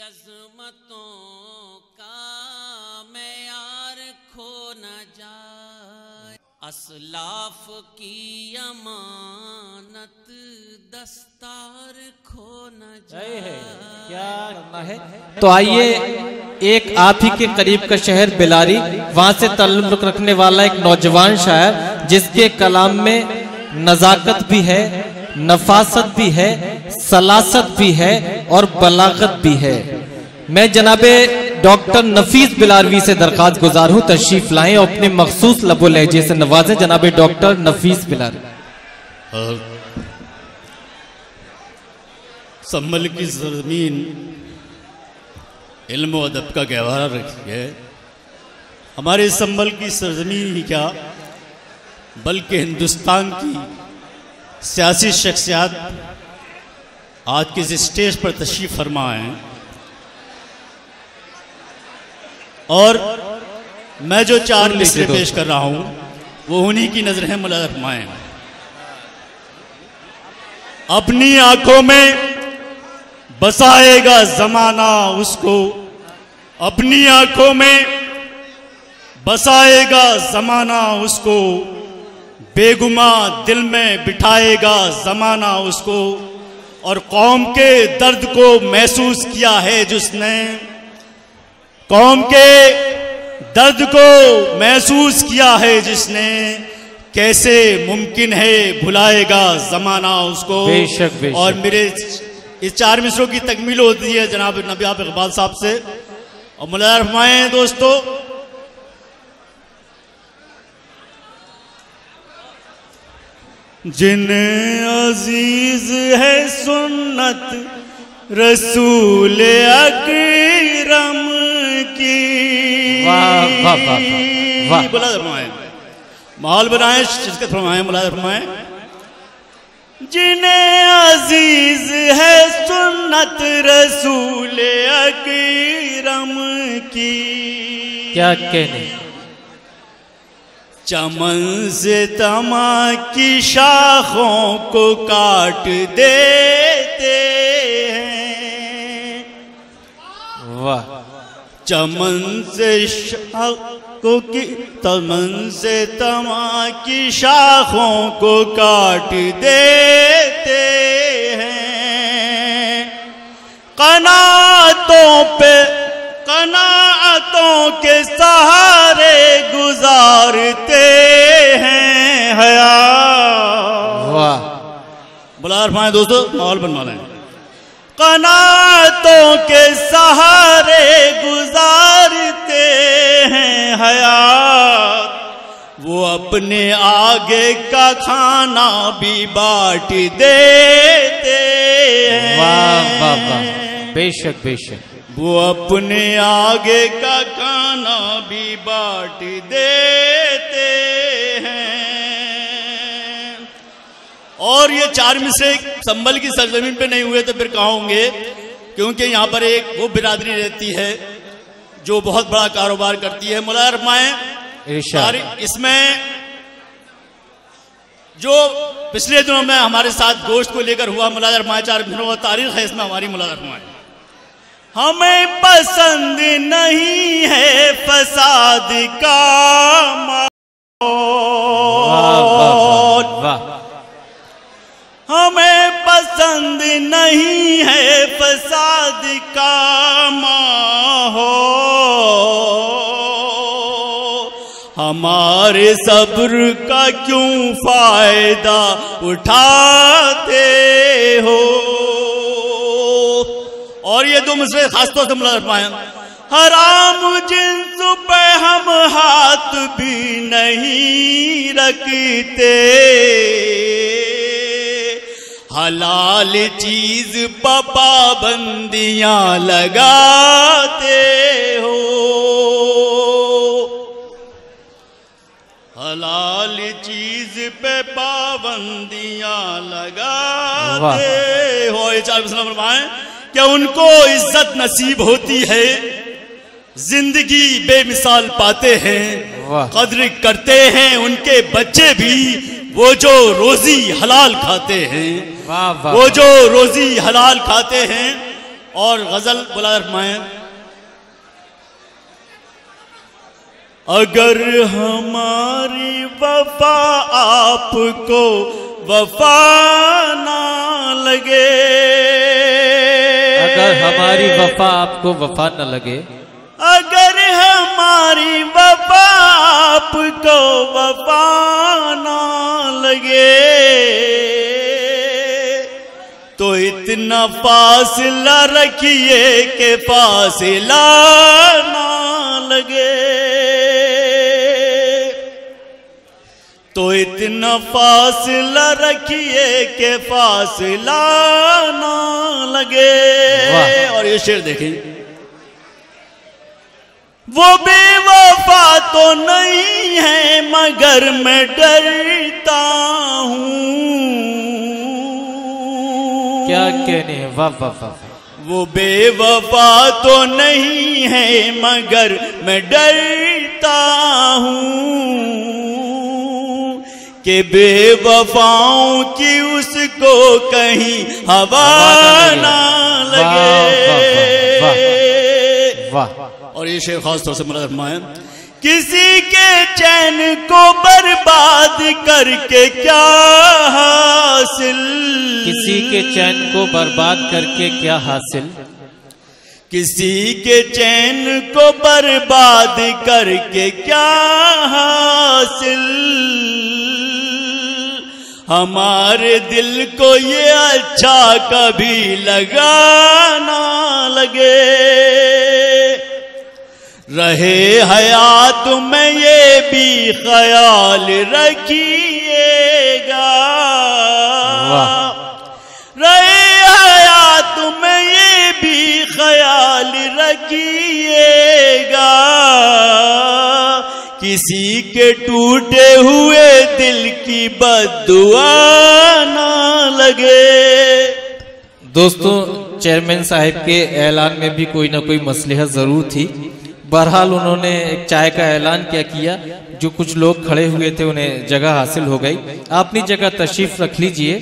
अज़मतों का मेयार खो न जाए, असलाफ की अमानत दस्तार खो न जाए। क्या करना है? तो आइए, एक आप ही के करीब का शहर बेलारी, वहां से ताल्लुक रखने वाला एक नौजवान शायर जिसके कलाम में नजाकत भी है, नफासत भी है, सलासत भी है और बलागत भी है। मैं जनाबे डॉक्टर नफीस बिलारवी से दरखास्त गुजार हूँ तशरीफ लाएं और अपने मखसूस लबो लहजे से नवाजें जनाबे डॉक्टर नफीस बिलारवी। संभल की ज़मीन इल्म और अदब का गहवारा रखी है। हमारे संभल की सरजमीन ही क्या बल्कि हिंदुस्तान की सियासी शख्सियत आज के इस स्टेज पर तशरीफ फरमा है और मैं जो चार मिसरे पेश कर रहा हूं वो उन्हीं की नजर है मुलाज़ा फरमाएं। अपनी आंखों में बसाएगा जमाना उसको, अपनी आंखों में बसाएगा जमाना उसको, बेगुमा दिल में बिठाएगा जमाना उसको। और कौम के दर्द को महसूस किया है जिसने, कौम के दर्द को महसूस किया है जिसने, कैसे मुमकिन है भुलाएगा जमाना उसको। बेशक, बेशक। और मेरे इस चार मिसरों की तकमील होती है जनाब नबी इकबाल साहब से। और मुलाज़ा फरमाएं दोस्तों, जिन्हें अजीज है सुन्नत रसूल अकरम की। वाह वाह वाह वाह। मुलाज़ा फरमाएं, माहौल बनाए, शिरकत फरमाएं, मुलाज़ा फरमाएं। जिन्हें अजीज है सुन्नत रसूल अकरम की, क्या कहने, चमन से तमा की शाखों को काट देते हैं। वाह। चमन से शाखों की, तमन से तमा की शाखों को काट देते हैं। कनातों के सहारे गुजारते हैं हयात। वाह। बुला रहे दोस्तों, माहौल बनवा लें। कनातों के सहारे गुजारते हैं हयात, वो अपने आगे का खाना भी बांट देते हैं। वाह वाह वाह। बेशक बेशक। वो अपने आगे का खाना भी बांट देते हैं। और ये चार मिसरे संभल की सरजमीन पे नहीं हुए तो फिर कहाँ होंगे, क्योंकि यहाँ पर एक वो बिरादरी रहती है जो बहुत बड़ा कारोबार करती है। मुलाज़ा फरमाएं, इसमें जो पिछले दिनों में हमारे साथ गोश्त को लेकर हुआ, मुलाज़ा फरमाएं, चार मिसरों का तारीख है इसमें हमारी। मुलाज़ा फरमाएं, हमें पसंद नहीं है फसाद का माहौल, हमें पसंद नहीं है फसाद का माहौल। हमारे सब्र का क्यों फायदा उठाते हो। और ये दो मिसरे खासतौर से मुलाज़ा फरमाएं, हराम जिन्स पे हम हाथ भी नहीं रखते, हलाल चीज पर पाबंदियां लगाते हो। हलाल चीज पे पाबंदियां लगाते हो। ये चार मिसरे फरमाएं, क्या उनको इज्जत नसीब होती है, जिंदगी बेमिसाल पाते हैं, कद्र करते हैं उनके बच्चे भी, वो जो रोजी हलाल खाते हैं। वाह वाह। वो जो रोजी हलाल खाते हैं और गजल बुला फरमाएं। अगर हमारी वफा आपको वफा ना लगे, अगर हमारी वफा आपको वफा न लगे, अगर हमारी वफा आपको वफा ना लगे, तो इतना फासला रखिए कि फासला ना लगे, तो इतना फासला रखिए कि फासला ना लगे। और ये शेर देखें, वो बेवफा तो नहीं है मगर मैं डरता हूँ। क्या कहने हैं, वाह वाह वाह। वो बेवफा तो नहीं है मगर मैं डरता हूँ कि बेवफाओं की उसको कहीं हवा ना लगे। वाह। और ये शेर खास तौर से मुराद फरमाएं, किसी के चैन को बर्बाद करके क्या हासिल, किसी के चैन को बर्बाद करके क्या हासिल, किसी के चैन को बर्बाद करके क्या हासिल, हमारे दिल को ये अच्छा कभी लगा ना लगे। रहे हयात में ये भी ख्याल रखिएगा, रहे हयात में ये भी ख्याल रखिएगा, किसी के टूटे हुए दिल की बद्दुआ ना लगे। दोस्तों, चेयरमैन साहब के ऐलान में भी कोई ना कोई मसलहत जरूर थी। बहरहाल उन्होंने एक चाय का ऐलान क्या किया, जो कुछ लोग खड़े हुए थे उन्हें जगह हासिल हो गई। आप अपनी जगह तशरीफ रख लीजिए।